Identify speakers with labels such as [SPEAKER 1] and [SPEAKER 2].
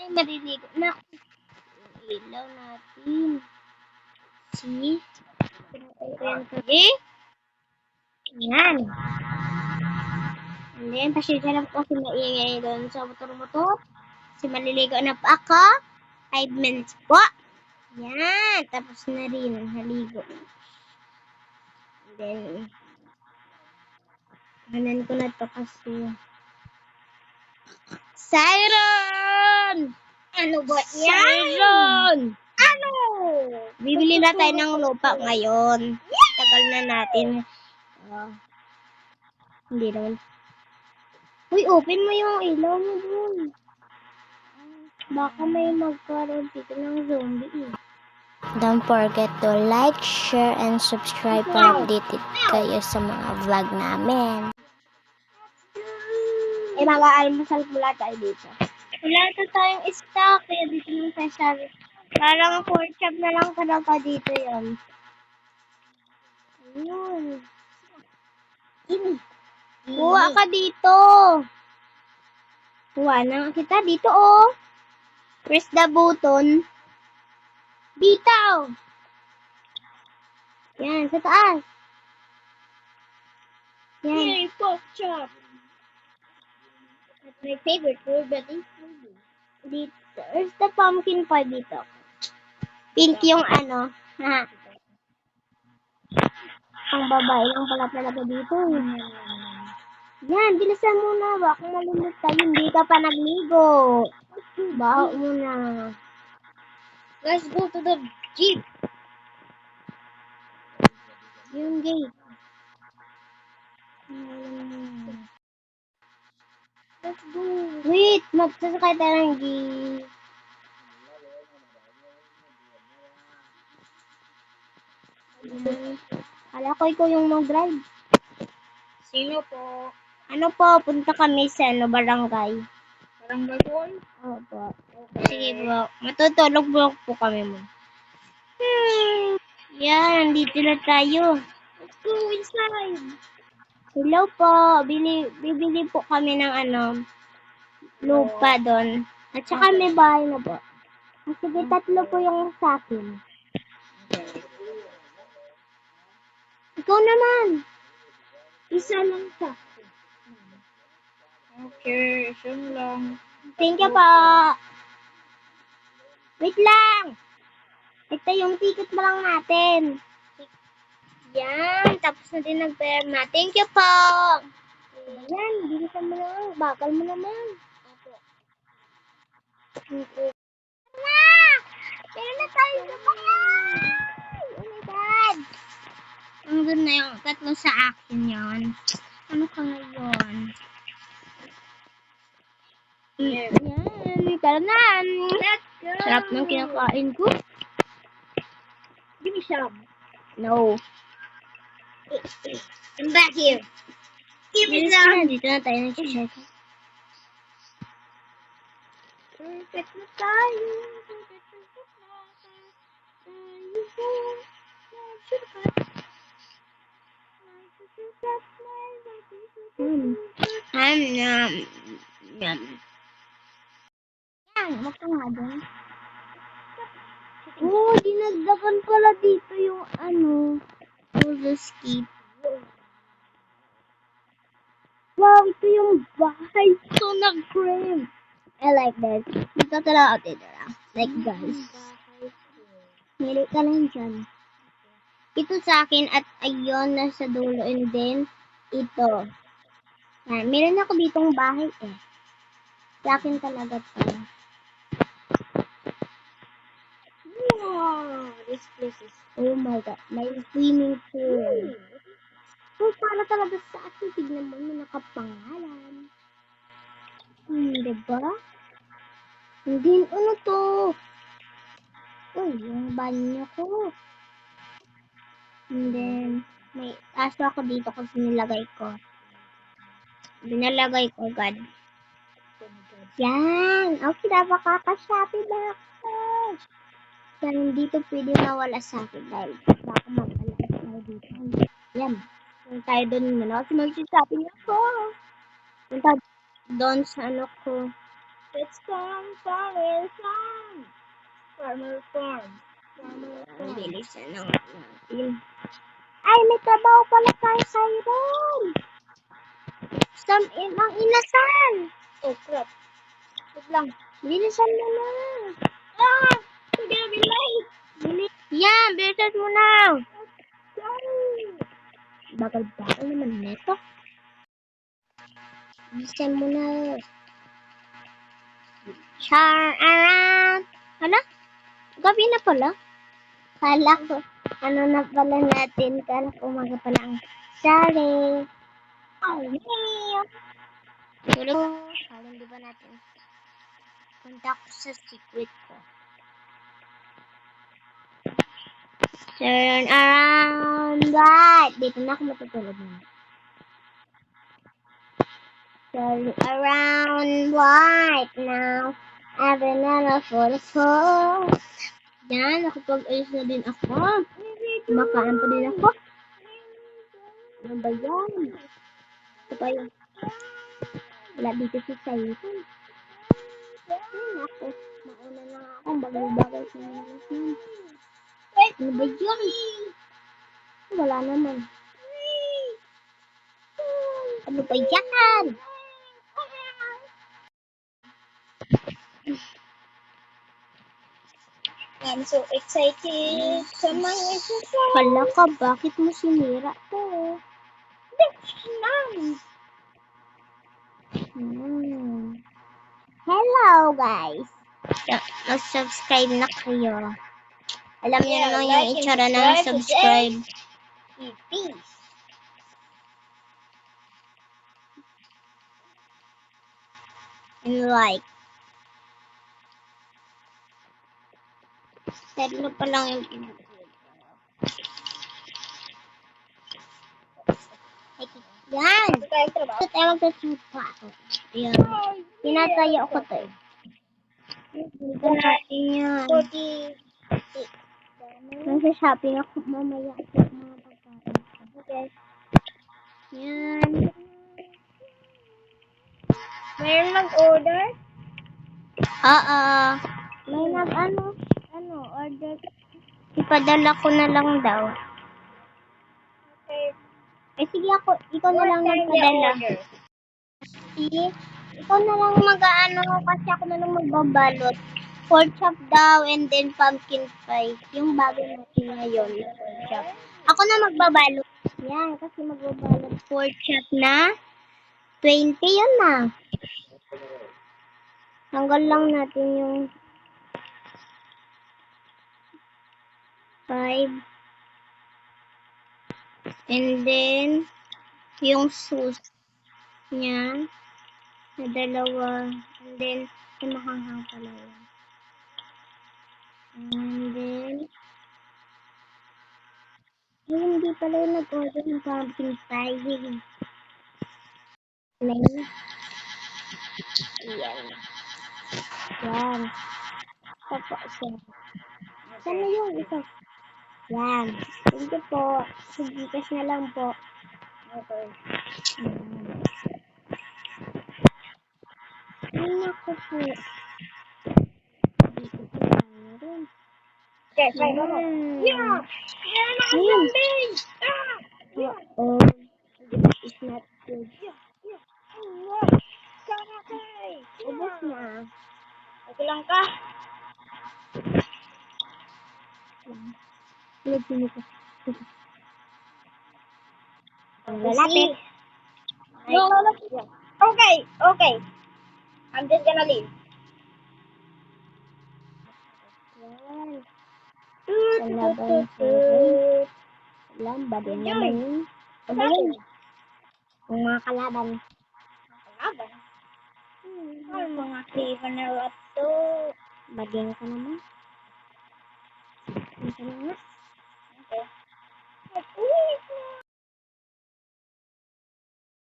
[SPEAKER 1] Maliligo na ako. Yung ilaw natin. See? Ayan kami. Ayan. And then, pasensya na po kasi maingay doon sa motor-motor. Kasi maliligo na po ako. 5 minutes po. Yan. Tapos na rin. Haligo. And then, hanan ko na to kasi. Siren! Ano ba yan? Siren! Ano? Bibili na tayo ng lupa ngayon. Tagal na natin. Hindi naman. Uy, open mo yung ilaw mo dun. Baka may magkaroon dito ng zombie.
[SPEAKER 2] Don't forget to like, share, and subscribe para updated kayo sa mga vlog namin.
[SPEAKER 1] Mag-aalmusal pula tayo dito. Wala na tayong stock, kaya dito lang tayo sabi. Parang pork chop na lang talaga dito yun. Ayun. Kuha ka dito. Kuha na kita dito, oh. Press the button. Dito. Yan, sa taas. Yan. Yay, pork chop. That's my favorite food, but dito. There's the pumpkin pie dito. Pink yung ano. Ha. Ang babae lang pala talaga dito. Yan, bilisan mo na. Baka malulot tayo. Hindi ka pa nagligo. Baho mo na. Let's go to the jeep. Yung gate. Let's go. Wait, magsasakay tayo ng jeep. Kala ko ikaw yung mag-drive.
[SPEAKER 3] Sino po?
[SPEAKER 1] Ano po, punta kami sa barangay.
[SPEAKER 3] Barangay Hall?
[SPEAKER 1] Opo. Sige po. Matutulog po kami mo. Yan, dito na tayo.
[SPEAKER 3] Let's go inside.
[SPEAKER 1] Hello po. Bibili po kami ng lupa doon. At saka may bahay na po. Sige, 3 po yung sa akin. Ikaw naman.
[SPEAKER 3] Isa lang sa. Okay, isa lang.
[SPEAKER 1] Thank you po. Wait lang. Ito yung ticket mo lang natin. Yan. Tapos na din nag-pera na. Thank you po. Yan. Bilisan mo lang. Bakal mo naman. Na! Pero na tayo sa bahay! Oh my God! Ang na yung 3 sa akin yan. Ano ka ngayon?
[SPEAKER 3] Yes.
[SPEAKER 1] Yan. Tara na.
[SPEAKER 3] Let's go.
[SPEAKER 1] Sarap ng kinakain ko.
[SPEAKER 3] Give me some.
[SPEAKER 1] No.
[SPEAKER 3] Come back here. Give me
[SPEAKER 1] Dito
[SPEAKER 3] some.
[SPEAKER 1] Dito na tayo nag-check.
[SPEAKER 3] Perfect na tayo.
[SPEAKER 1] Yan. Yan, maka nga doon. Oh, dinagdagan pala dito yung roller skate. Wow, ito yung bahay. So nag-frame. I like that. Dito talaga ako dito lang. Like guys. Hili ka lang dyan. Ito sa akin at ayun nasa dulo and then ito. Yan, meron ako ditong bahay eh. Sa akin talaga to.
[SPEAKER 3] Wow, this place is.
[SPEAKER 1] Oh my God, may swimming pool. So, para talaga sa akin, tignan mo, may nakapangalan. Diba? Hindi, ano to? Uy, yung banyo ko. And then, may aso ako dito kasi nilagay ko. Binalagay ko agad. Yan! Okay, dapat kakasyapi na ako. Yan, dito pwede mawala sa akin dahil baka mag-alas tayo dito. Yan. Kung tayo doon muna kasi mag-shopping ako. Punta doon sa ko.
[SPEAKER 3] Let's come, farmer farm. Farmer farm. Farmer farm.
[SPEAKER 1] Bilisan na nga natin. Ay, may trabaho pala tayo sa'yo doon. Ang inasal.
[SPEAKER 3] Oh, crap. Wait lang.
[SPEAKER 1] Bilisan mo na.
[SPEAKER 3] Ah! Hindi na bilay.
[SPEAKER 1] Yan, bilisan mo na.
[SPEAKER 3] Sorry.
[SPEAKER 1] Bagal-bagal naman neto. Bilisan mo na. Char around. Hala? Gabi na pala. Kala ko, ano na pala natin. Kala ko umaga pala ang sorry.
[SPEAKER 3] Oh, no.
[SPEAKER 1] Tulog. Kala di ba natin? Punta ko sa secret ko. Turn around right. Dito na ako matutulog na. Turn around right now. Every minute for the fall. Yan, nakapag-ayos na din ako. Makaan pa din ako. Ano ba yan? Ito pa yun. Wala dito si Sayton. Ay, ako. Mauna na nga ako. Bagal-bagal sa mga natin. Ano ba yun? Wala naman. Ano ba yan?
[SPEAKER 3] I'm so excited. Sa mga exercise.
[SPEAKER 1] Kala ka, bakit mo sinira to? Hello, guys. Mag-subscribe na kayo. Alam niyo
[SPEAKER 3] Yeah,
[SPEAKER 1] naman
[SPEAKER 3] like
[SPEAKER 1] yung
[SPEAKER 3] and
[SPEAKER 1] itsura ng
[SPEAKER 3] subscribe
[SPEAKER 1] subscribe.
[SPEAKER 3] Peace.
[SPEAKER 1] And like. Tatlo pa lang yung yan!
[SPEAKER 3] Ito tayong trabaho.
[SPEAKER 1] Ito tayo magkasupa ako. Ayan. Tinatayo ko to eh. Dito natin yan.
[SPEAKER 3] 40.
[SPEAKER 1] Nasa shopping ako mamaya sa mga pagkain.
[SPEAKER 3] Okay.
[SPEAKER 1] Yan.
[SPEAKER 3] Mayroon mag-order?
[SPEAKER 1] Oo. May order. Ipadala ko na lang daw.
[SPEAKER 3] Okay.
[SPEAKER 1] Eh sige ikaw na lang magpadala.
[SPEAKER 3] Order.
[SPEAKER 1] Sige, ikaw na lang kasi ako na lang magbabalot. Pork chop daw and then pumpkin pie. Yung bago natin ngayon, pork chop. Ako na magbabalot. Yan, kasi magbabalot pork chop na 20 yun na. Tanggal lang natin yung 5. And then, yung sauce niya na 2. And then, mahanghang pala yan. And then, hindi pala yung nag-order ng pumpkin pie. Plain. Yan. Yan. Tapos yan. Saan na yung isa? Yan. Sige po. Sugikas na lang po.
[SPEAKER 3] Okay.
[SPEAKER 1] Yan. Ay, naku po. Dito po mayroon.
[SPEAKER 3] Okay, try mo.
[SPEAKER 1] Yan.
[SPEAKER 3] Yeah! Yeah, nakasambing! Ah!
[SPEAKER 1] Oh, this is not good.
[SPEAKER 3] Yeah! Karakay!
[SPEAKER 1] Ubus na.
[SPEAKER 3] Okay lang ka?
[SPEAKER 1] Tulad ko. Ang lalapit.
[SPEAKER 3] No, yeah. Okay, okay. I'm just gonna leave.
[SPEAKER 1] Yan. Kalaban sa rin. Lamba din naman yun. Ano yun? Yung mga kalaban.
[SPEAKER 3] Kalaban? Ay, mga flavor na rat to.
[SPEAKER 1] Bading ka naman. Ano ka na nga?
[SPEAKER 3] Okay. Uy!